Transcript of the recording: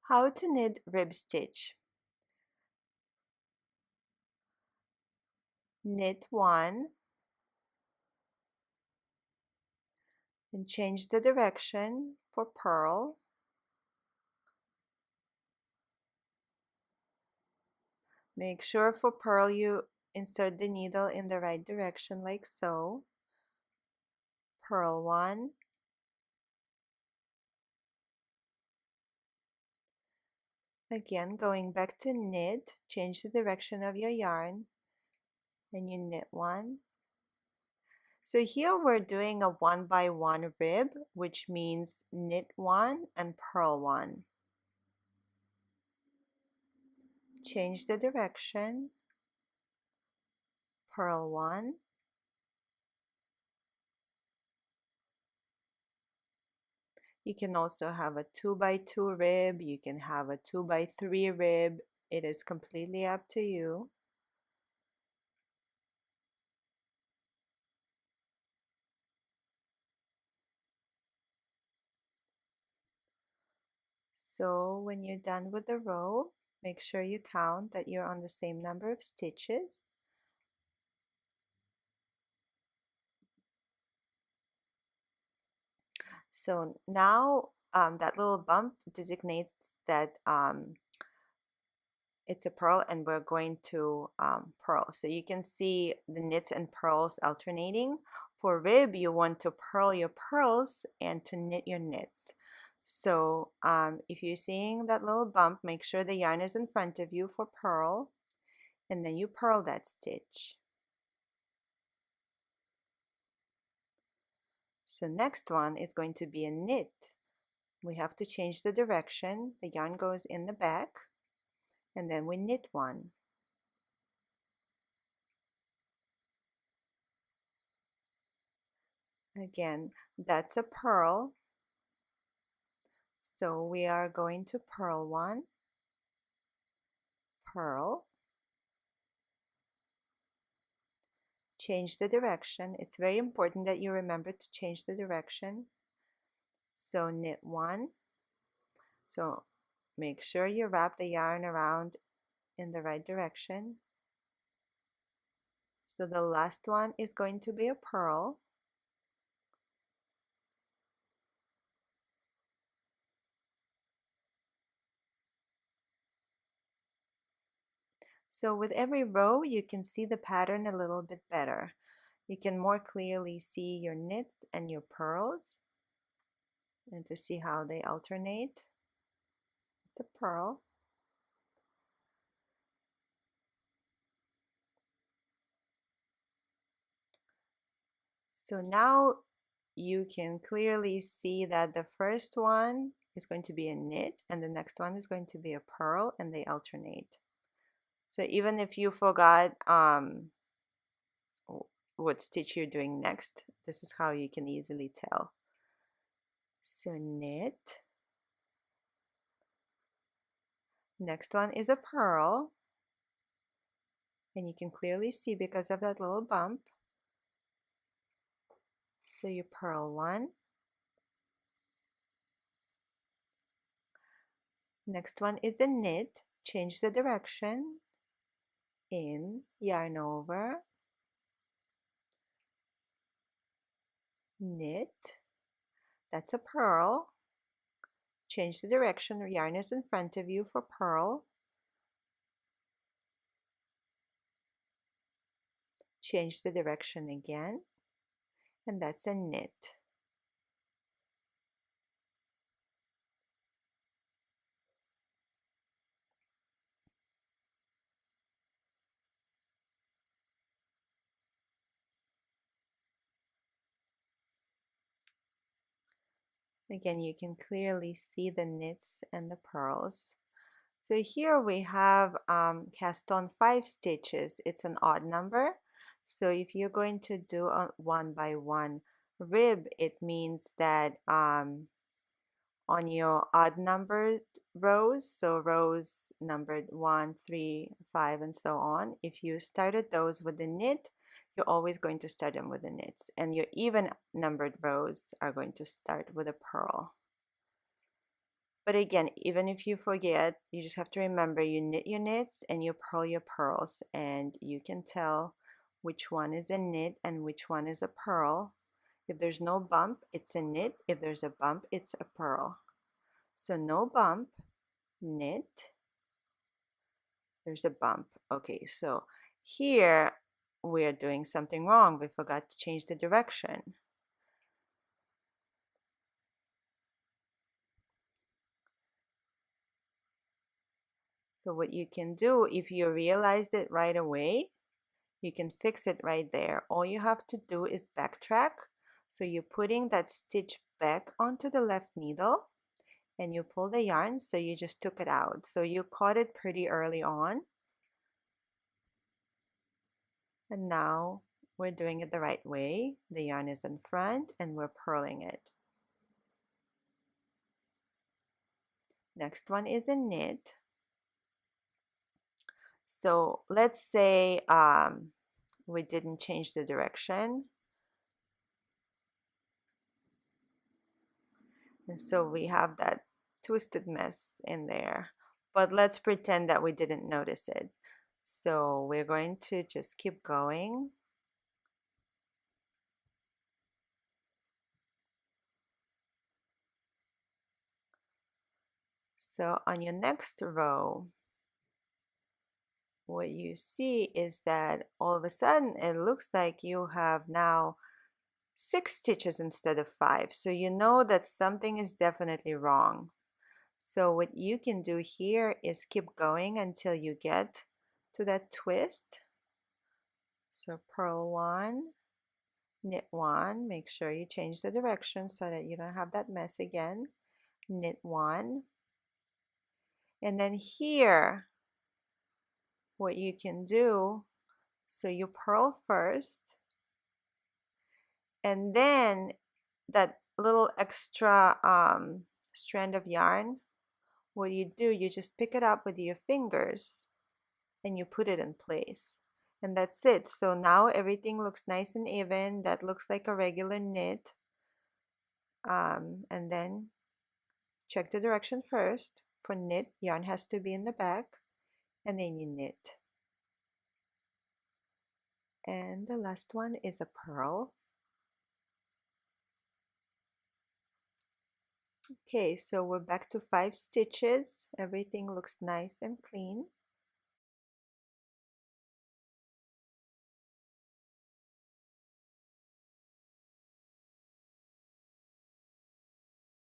How to knit rib stitch. Knit one and change the direction for purl. Make sure for purl you insert the needle in the right direction like so. Purl one. Again, going back to knit, change the direction of your yarn, and you knit one. So here we're doing a 1 by 1 rib, which means knit one and purl one. Change the direction, purl one. You can also have a 2 by 2 rib, you can have a 2 by 3 rib. It is completely up to you. So when you're done with the row, make sure you count that you're on the same number of stitches. So now that little bump designates that it's a purl and we're going to purl. So you can see the knits and purls alternating. For rib, you want to purl your purls and to knit your knits. So if you're seeing that little bump, make sure the yarn is in front of you for purl, and then you purl that stitch. So next one is going to be a knit. We have to change the direction. The yarn goes in the back, and then we knit one. Again, that's a purl. So we are going to purl one, purl, change the direction. It's very important that you remember to change the direction. So knit one. So make sure you wrap the yarn around in the right direction. So the last one is going to be a purl. So with every row, you can see the pattern a little bit better. You can more clearly see your knits and your purls, and to see how they alternate. It's a purl. So now you can clearly see that the first one is going to be a knit and the next one is going to be a purl, and they alternate. So even if you forgot what stitch you're doing next, this is how you can easily tell. So knit. Next one is a purl, and you can clearly see because of that little bump. So you purl one. Next one is a knit. Change the direction. In, yarn over, knit. That's a purl. Change the direction. Yarn is in front of you for purl. Change the direction again, and that's a knit. Again, you can clearly see the knits and the purls. So here we have cast on 5 stitches. It's an odd number. So if you're going to do a 1 by 1 rib, it means that on your odd numbered rows, so rows numbered 1, 3, 5, and so on, if you started those with a knit, you're always going to start them with the knits, and your even numbered rows are going to start with a purl. But again, even if you forget, you just have to remember you knit your knits and you purl your purls, and you can tell which one is a knit and which one is a purl. If there's no bump, it's a knit. If there's a bump, it's a purl. So no bump, knit, there's a bump. Okay, so here we're doing something wrong. We forgot to change the direction. So what you can do, if you realized it right away, you can fix it right there. All you have to do is backtrack. So you're putting that stitch back onto the left needle and you pull the yarn, so you just took it out. So you caught it pretty early on. And now we're doing it the right way. The yarn is in front and we're purling it. Next one is a knit. So let's say we didn't change the direction. And so we have that twisted mess in there. But let's pretend that we didn't notice it. So we're going to just keep going. So on your next row, what you see is that all of a sudden it looks like you have now 6 stitches instead of 5. So you know that something is definitely wrong. So what you can do here is keep going until you get to that twist. So purl 1, knit 1, make sure you change the direction so that you don't have that mess again. Knit 1, and then here what you can do, so you purl first, and then that little extra strand of yarn, what you do, you just pick it up with your fingers and you put it in place, and that's it. So now everything looks nice and even. That looks like a regular knit. And then check the direction first. For knit, yarn has to be in the back, and then you knit. And the last one is a purl. Okay, so we're back to 5 stitches. Everything looks nice and clean.